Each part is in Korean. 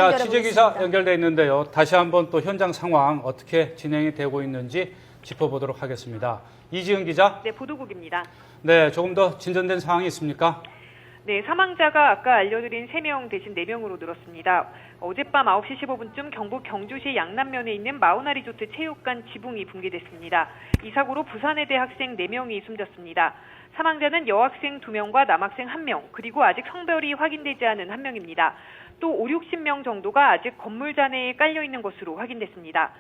자, 연결해 취재기사 보겠습니다. 연결돼 있는데요. 다시 한번 또 현장 상황 어떻게 진행이 되고 있는지 짚어보도록 하겠습니다. 이지은 기자. 네, 보도국입니다. 네, 조금 더 진전된 상황이 있습니까? 네, 사망자가 아까 알려드린 3명 대신 4명으로 늘었습니다. 어젯밤 9시 15분쯤 경북 경주시 양남면에 있는 마우나 리조트 체육관 지붕이 붕괴됐습니다. 이 사고로 부산의대 학생 4명이 숨졌습니다. 사망자는 여학생 2명과 남학생 1명, 그리고 아직 성별이 확인되지 않은 1명입니다. 또 5, 60명 정도가 아직 건물 잔해에 깔려있는 것으로 확인됐습니다.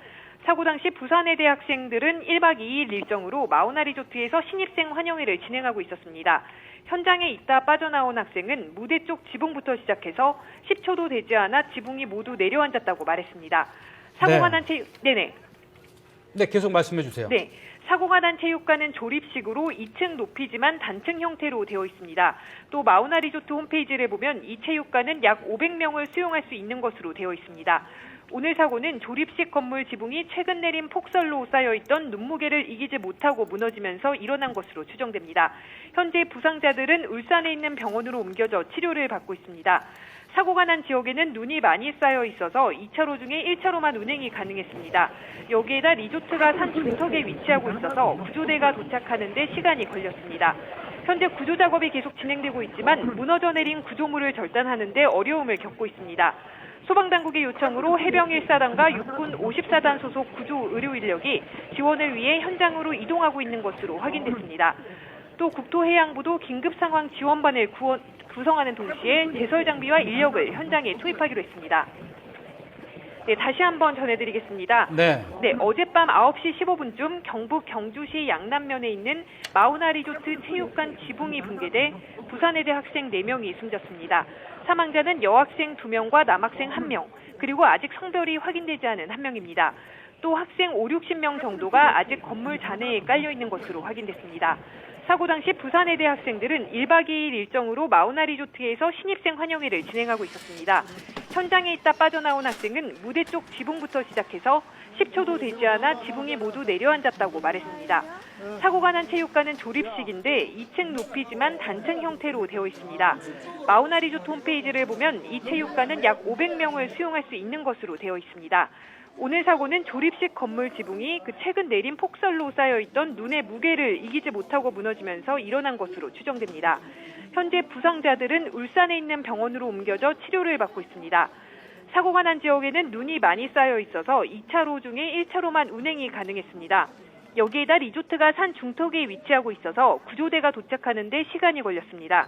사고 당시 부산의대 학생들은 1박 2일 일정으로 마우나 리조트에서 신입생 환영회를 진행하고 있었습니다. 현장에 있다 빠져나온 학생은 무대 쪽 지붕부터 시작해서 10초도 되지 않아 지붕이 모두 내려앉았다고 말했습니다. 사고가 난 네네. 네, 계속 말씀해 주세요. 네. 사고가 난 체육관은 조립식으로 2층 높이지만 단층 형태로 되어 있습니다. 또 마우나 리조트 홈페이지를 보면 이 체육관은 약 500명을 수용할 수 있는 것으로 되어 있습니다. 오늘 사고는 조립식 건물 지붕이 최근 내린 폭설로 쌓여있던 눈무게를 이기지 못하고 무너지면서 일어난 것으로 추정됩니다. 현재 부상자들은 울산에 있는 병원으로 옮겨져 치료를 받고 있습니다. 사고가 난 지역에는 눈이 많이 쌓여 있어서 2차로 중에 1차로만 운행이 가능했습니다. 여기에다 리조트가 산 중턱에 위치하고 있어서 구조대가 도착하는 데 시간이 걸렸습니다. 현재 구조 작업이 계속 진행되고 있지만 무너져 내린 구조물을 절단하는 데 어려움을 겪고 있습니다. 소방당국의 요청으로 해병 1사단과 육군 54단 소속 구조 의료 인력이 지원을 위해 현장으로 이동하고 있는 것으로 확인됐습니다. 또 국토해양부도 긴급상황 지원반을 구성하는 동시에 제설 장비와 인력을 현장에 투입하기로 했습니다. 네, 다시 한번 전해드리겠습니다. 네. 네, 어젯밤 9시 15분쯤 경북 경주시 양남면에 있는 마우나 리조트 체육관 지붕이 붕괴돼 부산의대 학생 4명이 숨졌습니다. 사망자는 여학생 2명과 남학생 1명, 그리고 아직 성별이 확인되지 않은 1명입니다. 또 학생 5, 60명 정도가 아직 건물 잔해에 깔려있는 것으로 확인됐습니다. 사고 당시 부산의대 학생들은 1박 2일 일정으로 마우나 리조트에서 신입생 환영회를 진행하고 있었습니다. 현장에 있다 빠져나온 학생은 무대 쪽 지붕부터 시작해서 10초도 되지 않아 지붕이 모두 내려앉았다고 말했습니다. 사고가 난 체육관은 조립식인데 2층 높이지만 단층 형태로 되어 있습니다. 마우나 리조트 홈페이지를 보면 이 체육관은 약 500명을 수용할 수 있는 것으로 되어 있습니다. 오늘 사고는 조립식 건물 지붕이 최근 내린 폭설로 쌓여있던 눈의 무게를 이기지 못하고 무너지면서 일어난 것으로 추정됩니다. 현재 부상자들은 울산에 있는 병원으로 옮겨져 치료를 받고 있습니다. 사고가 난 지역에는 눈이 많이 쌓여 있어서 2차로 중에 1차로만 운행이 가능했습니다. 여기에다 리조트가 산 중턱에 위치하고 있어서 구조대가 도착하는 데 시간이 걸렸습니다.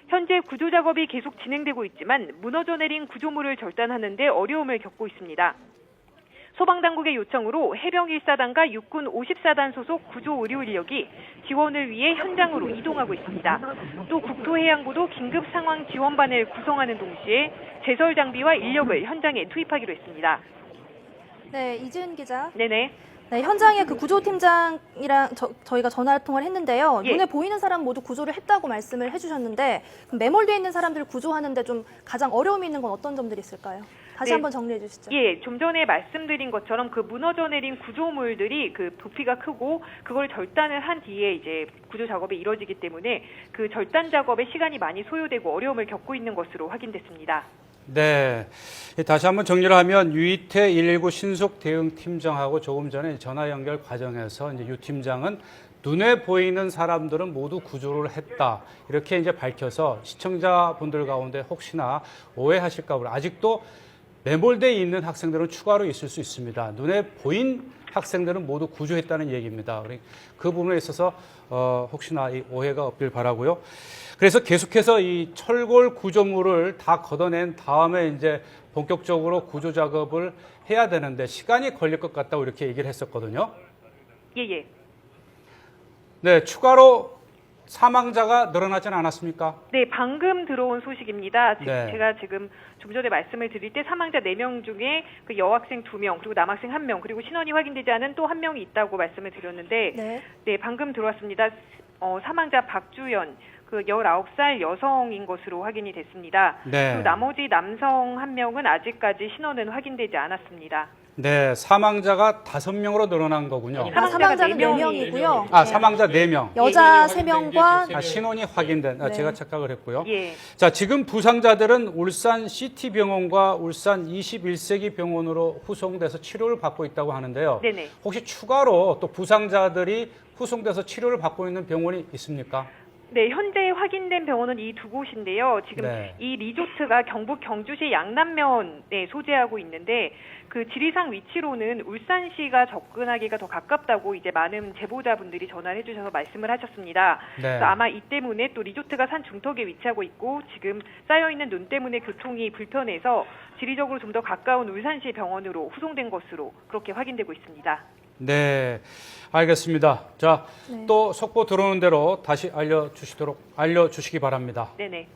현재 구조 작업이 계속 진행되고 있지만 무너져 내린 구조물을 절단하는 데 어려움을 겪고 있습니다. 소방당국의 요청으로 해병 1사단과 육군 54단 소속 구조 의료 인력이 지원을 위해 현장으로 이동하고 있습니다. 또 국토해양부도 긴급상황 지원반을 구성하는 동시에 제설 장비와 인력을 현장에 투입하기로 했습니다. 네, 이지은 기자. 네네. 네, 현장에 그 구조팀장이랑 저희가 전화통화를 했는데요. 예. 눈에 보이는 사람 모두 구조를 했다고 말씀을 해주셨는데 그럼 매몰되어 있는 사람들을 구조하는데 좀 가장 어려움이 있는 건 어떤 점들이 있을까요? 다시 네. 한번 정리해 주시죠. 예, 좀 전에 말씀드린 것처럼 그 무너져 내린 구조물들이 그 부피가 크고 그걸 절단을 한 뒤에 이제 구조 작업이 이뤄지기 때문에 그 절단 작업에 시간이 많이 소요되고 어려움을 겪고 있는 것으로 확인됐습니다. 네. 다시 한번 정리를 하면 유이태 119 신속 대응 팀장하고 조금 전에 전화 연결 과정에서 이제 유 팀장은 눈에 보이는 사람들은 모두 구조를 했다. 이렇게 이제 밝혀서 시청자분들 가운데 혹시나 오해하실까 봐 아직도 매몰되어 있는 학생들은 추가로 있을 수 있습니다. 눈에 보인 학생들은 모두 구조했다는 얘기입니다. 그 부분에 있어서 혹시나 이 오해가 없길 바라고요. 그래서 계속해서 이 철골 구조물을 다 걷어낸 다음에 이제 본격적으로 구조 작업을 해야 되는데 시간이 걸릴 것 같다고 이렇게 얘기를 했었거든요. 예. 네, 추가로 사망자가 늘어나지는 않았습니까? 네, 방금 들어온 소식입니다. 네. 제가 지금 좀 전에 말씀을 드릴 때 사망자 4명 중에 그 여학생 2명, 그리고 남학생 1명, 그리고 신원이 확인되지 않은 또 1명이 있다고 말씀을 드렸는데 네. 네, 방금 들어왔습니다. 사망자 박주연, 그 19살 여성인 것으로 확인이 됐습니다. 네. 또 나머지 남성 1명은 아직까지 신원은 확인되지 않았습니다. 네, 사망자가 5명으로 늘어난 거군요. 사망자는 네 4명이고요. 아, 사망자 4명. 여자 3명과 아, 신원이 확인된. 아, 네. 제가 착각을 했고요. 예. 자, 지금 부상자들은 울산 CT병원과 울산 21세기 병원으로 후송돼서 치료를 받고 있다고 하는데요. 네네. 혹시 추가로 또 부상자들이 후송돼서 치료를 받고 있는 병원이 있습니까? 네, 현재 확인된 병원은 이 두 곳인데요. 지금 네. 이 리조트가 경북 경주시 양남면에 소재하고 있는데 그 지리상 위치로는 울산시가 접근하기가 더 가깝다고 이제 많은 제보자분들이 전화를 해주셔서 말씀을 하셨습니다. 네. 그래서 아마 이 때문에 또 리조트가 산 중턱에 위치하고 있고 지금 쌓여있는 눈 때문에 교통이 불편해서 지리적으로 좀 더 가까운 울산시 병원으로 후송된 것으로 그렇게 확인되고 있습니다. 네, 알겠습니다. 자, 네. 또 속보 들어오는 대로 다시 알려주시기 바랍니다. 네네.